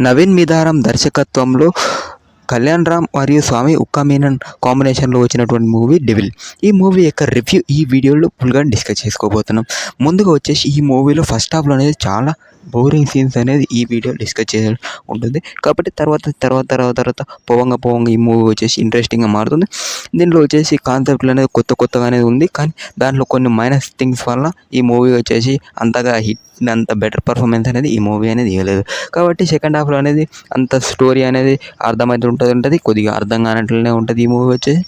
నవీన్ మిధారం దర్శకత్వంలో కళ్యాణ్ రామ్ మరియు స్వామి ఉక్కా మీనన్ కాంబినేషన్లో వచ్చినటువంటి మూవీ డెవిల్. ఈ మూవీ యొక్క రివ్యూ ఈ వీడియోలో ఫుల్గా డిస్కస్ చేసుకోబోతున్నాం. ముందుగా వచ్చేసి ఈ మూవీలో ఫస్ట్ హాఫ్లో అనేది చాలా బోరింగ్ సీన్స్ అనేది ఈ వీడియో డిస్కస్ చేయాలి ఉంటుంది. కాబట్టి తర్వాత పోవంగా ఈ మూవీ వచ్చేసి ఇంట్రెస్టింగ్గా మారుతుంది. దీంట్లో వచ్చేసి కాన్సెప్ట్లు అనేది కొత్తగా అనేది ఉంది. కానీ దాంట్లో కొన్ని మైనస్ థింగ్స్ వల్ల ఈ మూవీ వచ్చేసి అంతగా హిట్ అంత బెటర్ పర్ఫార్మెన్స్ అనేది ఈ మూవీ అనేది ఇవ్వలేదు. కాబట్టి సెకండ్ హాఫ్లో అనేది అంత స్టోరీ అనేది అర్థమైతే ఉంటుంది, కొద్దిగా అర్థం కానట్లనే ఉంటుంది ఈ మూవీ వచ్చేసి.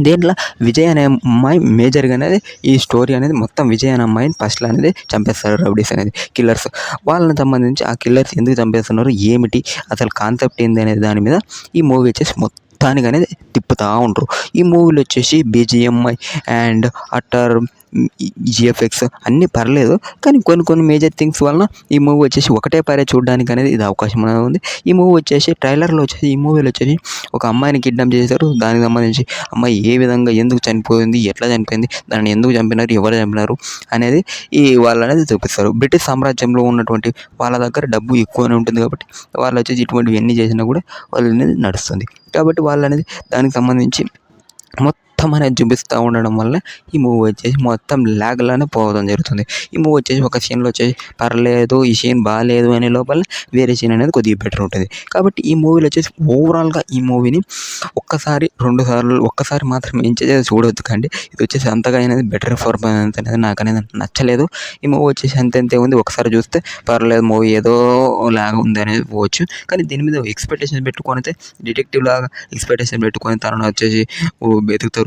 దీంట్లో విజయ్ అనే అమ్మాయి మేజర్గా అనేది ఈ స్టోరీ అనేది మొత్తం విజయ్ అనే అమ్మాయిని ఫస్ట్లో అనేది చంపేస్తారు రౌడీస్ అనేది, కిల్లర్స్. వాళ్ళని సంబంధించి ఆ కిల్లర్స్ ఎందుకు చంపేస్తున్నారు, ఏమిటి అసలు కాన్సెప్ట్ ఏంది అనేది దాని మీద ఈ మూవీ వచ్చేసి మొత్తానికి అనేది తిప్పుతూ ఉంటారు. ఈ మూవీలో వచ్చేసి బీజిఎంఐ అండ్ అట్టర్ జిఎఫ్ఎక్స్ అన్నీ పర్లేదు. కానీ కొన్ని మేజర్ థింగ్స్ వలన ఈ మూవీ వచ్చేసి ఒకటే పారే చూడడానికి అనేది ఇది అవకాశం అనేది ఉంది. ఈ మూవీ వచ్చేసి ట్రైలర్లో వచ్చేసి ఈ మూవీలో వచ్చేసి ఒక అమ్మాయిని కిడ్నాప్ చేశారు. దానికి సంబంధించి అమ్మాయి ఏ విధంగా ఎందుకు చనిపోయింది, ఎట్లా చనిపోయింది, దాన్ని ఎందుకు చంపినారు, ఎవరు చంపినారు అనేది ఈ వాళ్ళు అనేది చూపిస్తారు. బ్రిటిష్ సామ్రాజ్యంలో ఉన్నటువంటి వాళ్ళ దగ్గర డబ్బు ఎక్కువనే ఉంటుంది కాబట్టి వాళ్ళు వచ్చేసి ఇటువంటివి ఎన్ని చేసినా కూడా వాళ్ళు అనేది నడుస్తుంది. కాబట్టి వాళ్ళు అనేది దానికి సంబంధించి మొత్తం అనేది చూపిస్తూ ఉండడం వల్ల ఈ మూవీ వచ్చేసి మొత్తం ల్యాగ్లానే పోవడం జరుగుతుంది. ఈ మూవీ వచ్చేసి ఒక సీన్లో వచ్చేసి పర్లేదు, ఈ సీన్ బాగాలేదు అనే లోపల వేరే సీన్ అనేది కొద్దిగా బెటర్ ఉంటుంది. కాబట్టి ఈ మూవీలో వచ్చేసి ఓవరాల్గా ఈ మూవీని ఒక్కసారి మాత్రం ఏం చేసేది చూడొద్దు. కానీ ఇది వచ్చేసి అంతగా అనేది బెటర్ పర్ఫార్మెన్స్ అనేది నాకు అనేది నచ్చలేదు. ఈ మూవీ వచ్చేసి అంతే ఉంది. ఒకసారి చూస్తే పర్లేదు, మూవీ ఏదో లాగా ఉంది అనేది పోవచ్చు. కానీ దీని మీద ఎక్స్పెక్టేషన్ పెట్టుకొని అయితే డిటెక్టివ్ లాగా ఎక్స్పెక్టేషన్ పెట్టుకొని తనను వచ్చేసి వెతుకుతారు,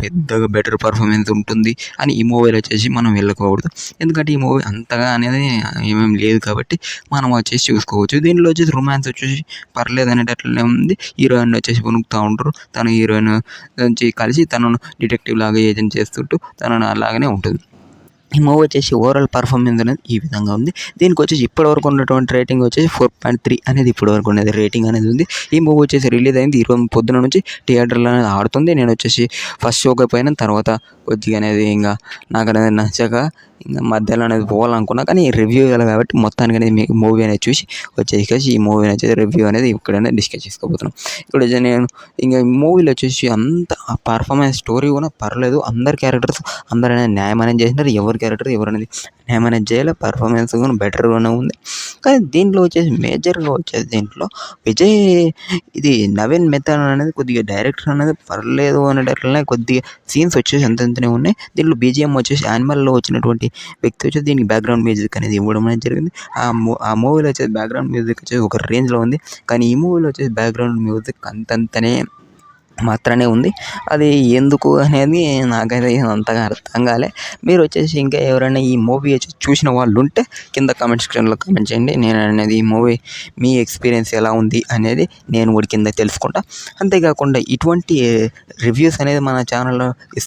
పెద్దగా బెటర్ పర్ఫార్మెన్స్ ఉంటుంది అని ఈ మూవీలో వచ్చేసి మనం వెళ్ళకూడదు. ఎందుకంటే ఈ మూవీ అంతగా అనేది ఏమేమి లేదు కాబట్టి మనం వచ్చేసి చూసుకోవచ్చు. దీనిలో వచ్చేసి రొమాన్స్ వచ్చేసి పర్లేదు అనేటట్లనే ఉంది. హీరోయిన్ వచ్చేసి వణుకుతూ ఉంటారు. తన హీరోయిన్ నుంచి కలిసి తనను డిటెక్టివ్ లాగా ఏజెంట్ చేస్తుంటూ తనను అలాగనే ఉంటుంది. ఈ మూవీ వచ్చేసి ఓవరాల్ పర్ఫార్మెన్స్ అనేది ఈ విధంగా ఉంది. దీనికి వచ్చేసి ఇప్పటివరకు ఉన్నటువంటి రేటింగ్ వచ్చేసి 4.3 అనేది ఇప్పటివరకు ఉన్నది రేటింగ్ అనేది ఉంది. ఈ మూవీ వచ్చేసి రిలీజ్ అయింది ఈరోజు పొద్దున నుంచి థియేటర్లో అనేది ఆడుతుంది. నేను వచ్చేసి ఫస్ట్ షోకి పోయిన తర్వాత కొద్దిగా అనేది ఇంకా నాకు అనేది నచ్చక ఇంకా మధ్యలో అనేది పోవాలనుకున్నా. కానీ రివ్యూ ఇవ్వాలి కాబట్టి మొత్తానికి అనేది మీకు మూవీ అనేది చూసి వచ్చేసి ఈ మూవీ వచ్చేసి రివ్యూ అనేది ఇక్కడనే డిస్కస్ చేసుకోబోతున్నాం. ఇప్పుడు నేను ఇంకా మూవీలో వచ్చేసి అంత పర్ఫార్మెన్స్ స్టోరీ కూడా పర్లేదు. అందరి క్యారెక్టర్స్ అందరూ అనేది న్యాయం అనేది చేసినారు. ఎవరి క్యారెక్టర్ ఎవరు అనేది న్యాయం అనేది చేయాలి. పర్ఫార్మెన్స్ కూడా బెటర్గానే ఉంది. కానీ దీంట్లో వచ్చేసి మేజర్గా వచ్చేసి దీంట్లో విజయ్ ఇది నవీన్ మెథడ్ అనేది కొద్దిగా డైరెక్టర్ అనేది పర్లేదు అనేటట్లనే కొద్దిగా సీన్స్ వచ్చేసి అంతంతనే ఉన్నాయి. దీంట్లో బీజిఎం వచ్చేసి యానిమల్లో వచ్చినటువంటి వ్యక్తి వచ్చేసి దీనికి బ్యాక్గ్రౌండ్ మ్యూజిక్ అనేది ఇవ్వడం అనేది జరిగింది. ఆ మూవీలో వచ్చేసి బ్యాక్గ్రౌండ్ మ్యూజిక్ వచ్చేసి ఒక రేంజ్లో ఉంది. కానీ ఈ మూవీలో వచ్చేసి బ్యాక్గ్రౌండ్ మ్యూజిక్ అంతంతనే మాత్రమే ఉంది. అది ఎందుకు అనేది నాకైతే అంతగా అర్థం కాలే. మీరు వచ్చేసి ఇంకా ఎవరైనా ఈ మూవీ వచ్చి చూసిన వాళ్ళు ఉంటే కింద కామెంట్ సెక్షన్లో కామెంట్ చేయండి. నేను అనేది ఈ మూవీ మీ ఎక్స్పీరియన్స్ ఎలా ఉంది అనేది నేను కూడా కింద తెలుసుకుంటా. అంతేకాకుండా ఇటువంటి రివ్యూస్ అనేది మన ఛానల్లో